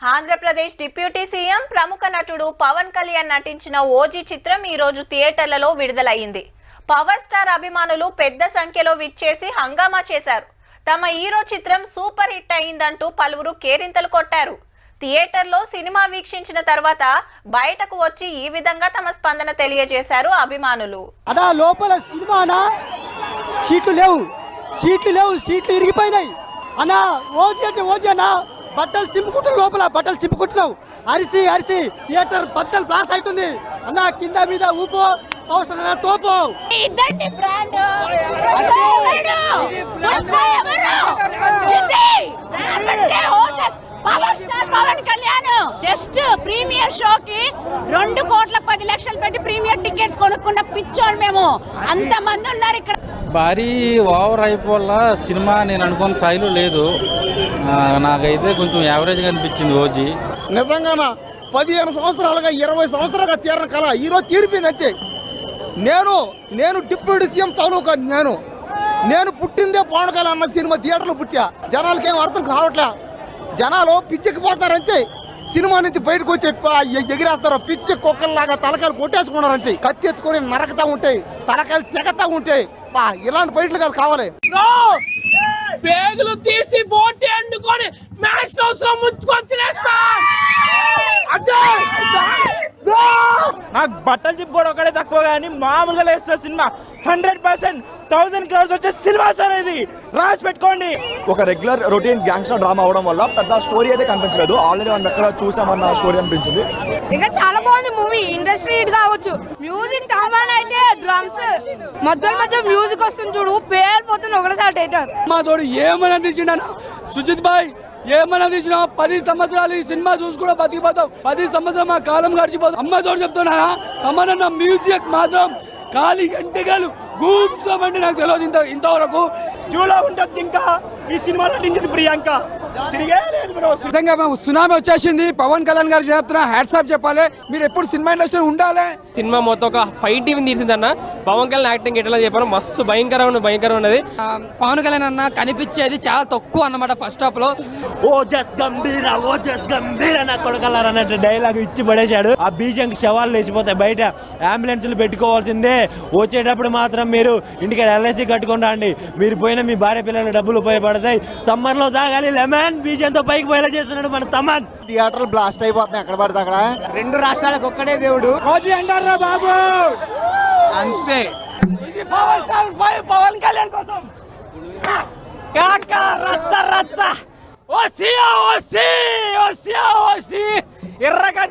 Andhra Pradesh deputy CM ప్రముఖ నటుడు పవన్ కళ్యాణ్ నటించిన ఓజీ చిత్రం ఈ రోజు థియేటర్లలో విడుదలైంది. పవర్ స్టార్ అభిమానులు పెద్ద సంఖ్యలో విచ్చేసి హంగామా చేశారు. తమ హీరో చిత్రం సూపర్ హిట్ అయిందంటూ పలువురు కేరింతలు కొట్టారు. థియేటర్లో సినిమా వీక్షించిన తర్వాత బయటకు వచ్చి ఈ విధంగా తమ స్పందన తెలియజేశారు అభిమానులు. అదా లోపల సినిమానా సీట్లు లేవు, సీట్లు ఇరిగిపోయినాయి అన్నా. ఓజీ అంటే ఓజీ అన్నా. బట్టలు చింపుకుంటున్నావు, లోపల బట్టలు చింపుకుంటున్నావు. అరిసి థియేటర్ బట్టలు బ్లాస్ట్ అవుతుంది అన్నా. కింద మీద ఊపో, అవసరం తోపో. Power star Pawan Kalyan just premier షోకి 2,10,00,000 పెట్టి ప్రీమియర్ టికెట్స్ కొనుక్కున్న పిచ్చోళ్ళు మేము. అంత మంది ఉన్నారు ఇక్కడ. భారీ ఓవర్ అయిపోవాల సినిమా నేను అనుకున్న స్థాయిలో లేదు. నాకైతే కొంచెం యావరేజ్గా అనిపించింది ఓజీ. నిజంగానా 15 సంవత్సరాలుగా 20 సంవత్సరాలుగా తీరని కళ ఈరోజు తీరిపోయింది అంతే. నేను డిప్యూటీ సీఎం తాలూకా నేను పుట్టిందే పవన్ కళ్యాణ్ అన్న సినిమా థియేటర్లో పుట్టా. జనాలకి ఏం అర్థం కావట్లే. జనాలు పిచ్చెక్కిపోతున్నారంటే సినిమా నుంచి బయటకు వచ్చి ఎగిరేస్తారు. పిచ్చి కుక్కల్లాగా తలకాయలు కొట్టేసుకున్నారంటే కత్తి ఎత్తుకొని నరకతా ఉంటాయి, తలకాయలు తెగతా ఉంటాయి. ఇలాంటి బయటలు కాదు కావాలి. పేగులు తీసి బోటి అండుకొని మ్యాచ్ హౌస్ లో ముంచుకొని తినేస్తా. నాకు బట్టలు చెప్పుకోవడం ఒకటే తక్కువ కానీ మామూలుగా లేస్తా సినిమా 100% 1000 crores వచ్చే సినిమా సార్. ఇది రాసి పెట్టుకోండి. ఒక రెగ్యులర్ రొటీన్ గ్యాంగ్స్టర్ డ్రామా అవడం వల్ల పెద్ద స్టోరీ అయితే కనిపించలేదు. ఆల్రెడీ మనం ఎక్కడ చూసామన్న స్టోరీ అనిపించింది. ఇక చాలా బాగుంది మూవీ. ఇండస్ట్రీ హిట్ కావచ్చు. మ్యూజిక్ కావాలి అయితే డ్రమ్స్ మధ్య మ్యూజిక్ వస్తుంది చూడు, పేలిపోతుంది ఒకటేసారి థియేటర్. మా తోడు ఏమని అందించిండనా సుజిత్ బాయ్, ఏమన్నా తీసినా 10 సంవత్సరాలు ఈ సినిమా చూసి కూడా బతికిపోతాం. 10 సంవత్సరాలు మా కాలం గడిచిపోతాం. అమ్మతో చెప్తున్నా తమనన్న మ్యూజిక్ మాత్రం ఖాళీ గంటగాలు గూప్తామంటే నాకు తెలియదు ఇంతవరకు. జూలో ఉంటుంది ఇంకా ఈ సినిమాలో నటించింది ప్రియాంక. తిరిగే లేదు బ్రో. నిజంగా సునామీ వచ్చేసింది. పవన్ కళ్యాణ్ గారు చెప్తున్నా హ్యాట్స్ ఆఫ్ చెప్పాలి. మీరు ఎప్పుడు సినిమా ఇండస్ట్రీ ఉండాలి. సినిమా మొత్తం ఒక ఫైట్ టీవీని తీసిందన్న. పవన్ కళ్యాణ్ యాక్టింగ్ ఎట్లా చెప్పాను, మస్తు భయంకరంగా ఉన్నది. పవన్ కళ్యాణ్ అన్న కనిపించేది చాలా తక్కువ అన్నమాట ఫస్ట్ హాఫ్ లో. ఓ జస్ గంభీర నా కొడకల్లారన్నట్టు డైలాగ్ ఇచ్చి పడేశాడు. ఆ బీజం శవాలు లేచిపోతాయి. బయట అంబులెన్స్లు పెట్టుకోవాల్సిందే. వచ్చేటప్పుడు మాత్రం మీరు ఇంటికి ఎల్ఐసి కట్టుకుని రండి. మీరు పోయిన మీ భార్య పిల్లల డబ్బులు ఉపయోగపడతాయి. సమ్మర్ లో తాగాలి లెమన్. బీజంతో పైకి పోయేలా చేస్తున్నాడు మన తమన్. థియేటర్లు బ్లాస్ట్ అయిపోతున్నాయి ఎక్కడ పడితే అక్కడ. 2 రాష్ట్రాలకు ఒక్కడే దేవుడు అంటారా బాబు. అంతే. ఇది పవర్ స్టార్ పవన్ కళ్యాణ్ కోసం రచ్చ ఎర్రగా